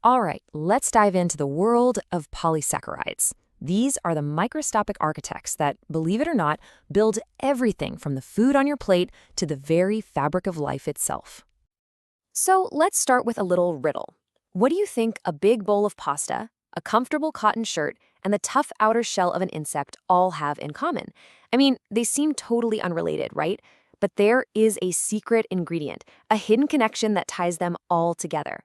All right, let's dive into the world of polysaccharides. These are the microscopic architects that, believe it or not, build everything from the food on your plate to the very fabric of life itself. So let's start with a little riddle. What do you think a big bowl of pasta, a comfortable cotton shirt, and the tough outer shell of an insect all have in common? I mean, they seem totally unrelated, right? But there is a secret ingredient, a hidden connection that ties them all together.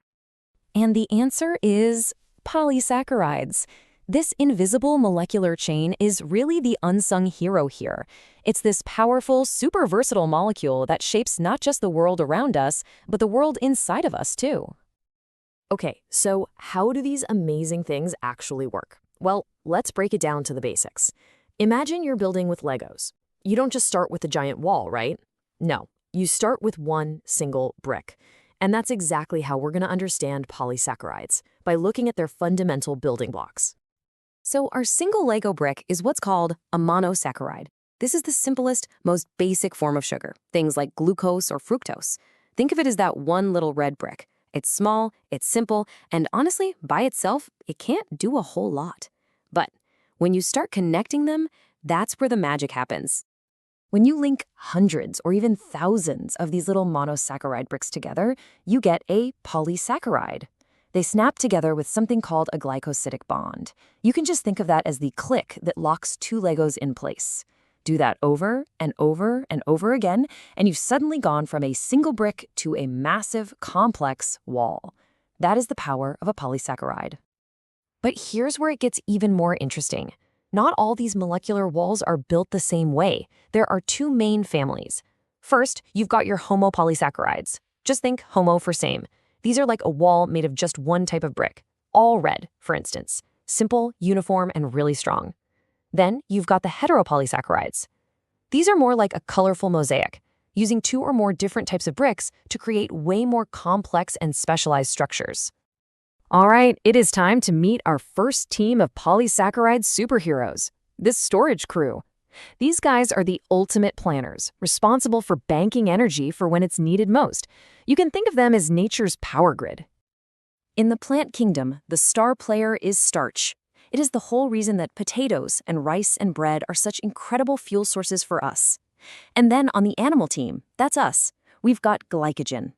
And the answer is polysaccharides. This invisible molecular chain is really the unsung hero here. It's this powerful, super versatile molecule that shapes not just the world around us, but the world inside of us too. Okay, so how do these amazing things actually work? Well, let's break it down to the basics. Imagine you're building with Legos. You don't just start with a giant wall, right? No, you start with one single brick. And that's exactly how we're going to understand polysaccharides, by looking at their fundamental building blocks. So our single Lego brick is what's called a monosaccharide. This is the simplest, most basic form of sugar, things like glucose or fructose. Think of it as that one little red brick. It's small, it's simple, and honestly, by itself, it can't do a whole lot. But when you start connecting them, that's where the magic happens. When you link hundreds or even thousands of these little monosaccharide bricks together, you get a polysaccharide. They snap together with something called a glycosidic bond. You can just think of that as the click that locks two Legos in place. Do that over and over and over again, and you've suddenly gone from a single brick to a massive, complex wall. That is the power of a polysaccharide. But here's where it gets even more interesting. Not all these molecular walls are built the same way. There are two main families. First, you've got your homopolysaccharides. Just think homo for same. These are like a wall made of just one type of brick, all red, for instance. Simple, uniform, and really strong. Then you've got the heteropolysaccharides. These are more like a colorful mosaic, using two or more different types of bricks to create way more complex and specialized structures. All right, it is time to meet our first team of polysaccharide superheroes, this storage crew. These guys are the ultimate planners, responsible for banking energy for when it's needed most. You can think of them as nature's power grid. In the plant kingdom, the star player is starch. It is the whole reason that potatoes and rice and bread are such incredible fuel sources for us. And then on the animal team, that's us. We've got glycogen.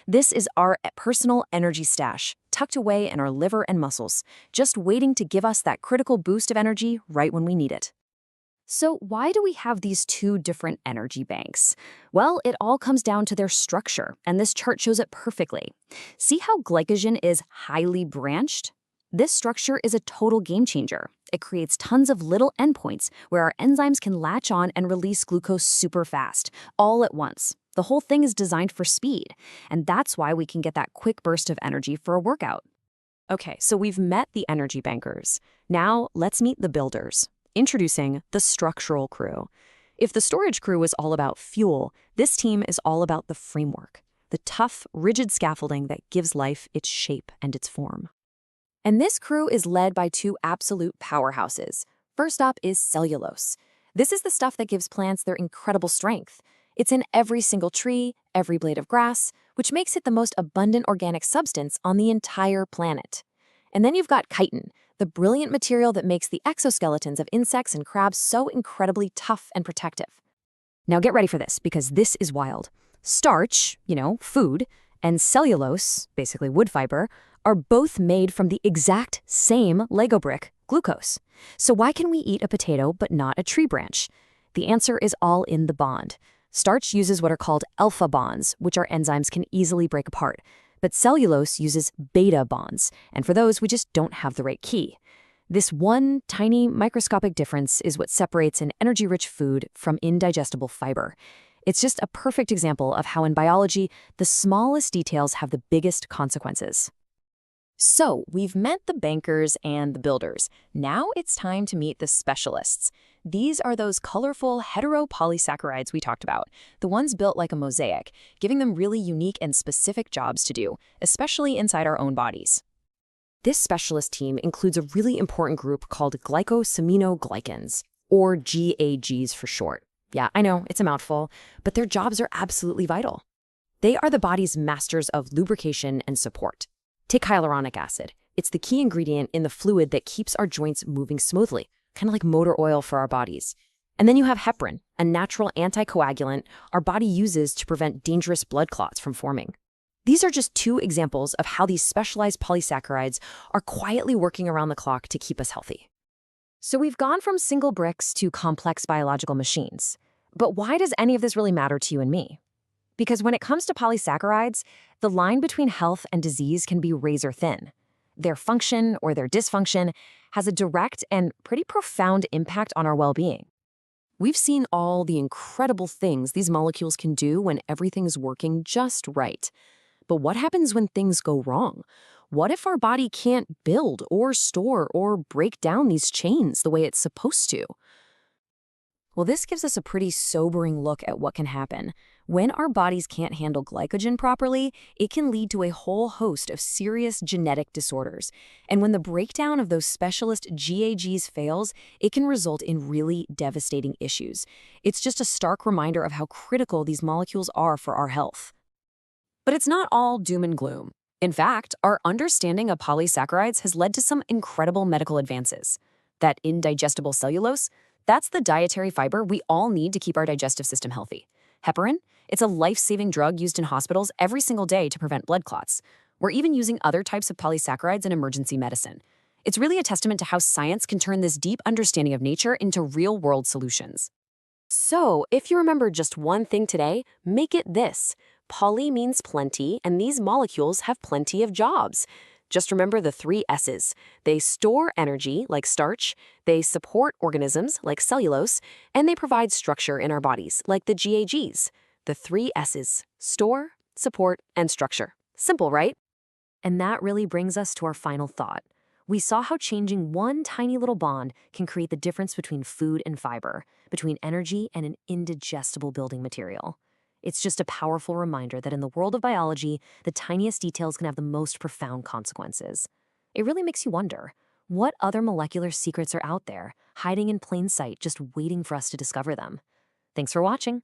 This is our personal energy stash, tucked away in our liver and muscles, just waiting to give us that critical boost of energy right when we need it. So why do we have these two different energy banks? Well, it all comes down to their structure, and this chart shows it perfectly. See how glycogen is highly branched? This structure is a total game changer. It creates tons of little endpoints where our enzymes can latch on and release glucose super fast, all at once. The whole thing is designed for speed, and that's why we can get that quick burst of energy for a workout. Okay, so we've met the energy bankers. Now let's meet the builders. Introducing the structural crew. If the storage crew was all about fuel, this team is all about the framework, the tough, rigid scaffolding that gives life its shape and its form. And this crew is led by two absolute powerhouses. First up is cellulose. This is the stuff that gives plants their incredible strength. It's in every single tree, every blade of grass, which makes it the most abundant organic substance on the entire planet. And then you've got chitin, the brilliant material that makes the exoskeletons of insects and crabs so incredibly tough and protective. Now get ready for this, because this is wild. Starch, food, and cellulose, basically wood fiber, are both made from the exact same Lego brick, glucose. So why can we eat a potato but not a tree branch? The answer is all in the bond. Starch uses what are called alpha bonds, which our enzymes can easily break apart. But cellulose uses beta bonds, and for those, we just don't have the right key. This one tiny microscopic difference is what separates an energy-rich food from indigestible fiber. It's just a perfect example of how in biology, the smallest details have the biggest consequences. So we've met the bankers and the builders. Now it's time to meet the specialists. These are those colorful heteropolysaccharides we talked about, the ones built like a mosaic, giving them really unique and specific jobs to do, especially inside our own bodies. This specialist team includes a really important group called glycosaminoglycans, or GAGs for short. Yeah, I know, it's a mouthful, but their jobs are absolutely vital. They are the body's masters of lubrication and support. Take hyaluronic acid. It's the key ingredient in the fluid that keeps our joints moving smoothly, kind of like motor oil for our bodies. And then you have heparin, a natural anticoagulant our body uses to prevent dangerous blood clots from forming. These are just two examples of how these specialized polysaccharides are quietly working around the clock to keep us healthy. So we've gone from single bricks to complex biological machines. But why does any of this really matter to you and me? Because when it comes to polysaccharides, the line between health and disease can be razor thin. Their function or their dysfunction has a direct and pretty profound impact on our well-being. We've seen all the incredible things these molecules can do when everything is working just right. But what happens when things go wrong? What if our body can't build or store or break down these chains the way it's supposed to? Well, this gives us a pretty sobering look at what can happen. When our bodies can't handle glycogen properly, it can lead to a whole host of serious genetic disorders. And when the breakdown of those specialist GAGs fails, it can result in really devastating issues. It's just a stark reminder of how critical these molecules are for our health. But it's not all doom and gloom. In fact, our understanding of polysaccharides has led to some incredible medical advances. That indigestible cellulose, that's the dietary fiber we all need to keep our digestive system healthy. Heparin, it's a life-saving drug used in hospitals every single day to prevent blood clots. We're even using other types of polysaccharides in emergency medicine. It's really a testament to how science can turn this deep understanding of nature into real-world solutions. So, if you remember just one thing today, make it this. Poly means plenty, and these molecules have plenty of jobs. Just remember the 3 S's. They store energy, like starch, they support organisms, like cellulose, and they provide structure in our bodies, like the GAGs. The 3 S's: store, support, and structure. Simple, right? And that really brings us to our final thought. We saw how changing one tiny little bond can create the difference between food and fiber, between energy and an indigestible building material. It's just a powerful reminder that in the world of biology, the tiniest details can have the most profound consequences. It really makes you wonder, what other molecular secrets are out there, hiding in plain sight, just waiting for us to discover them? Thanks for watching.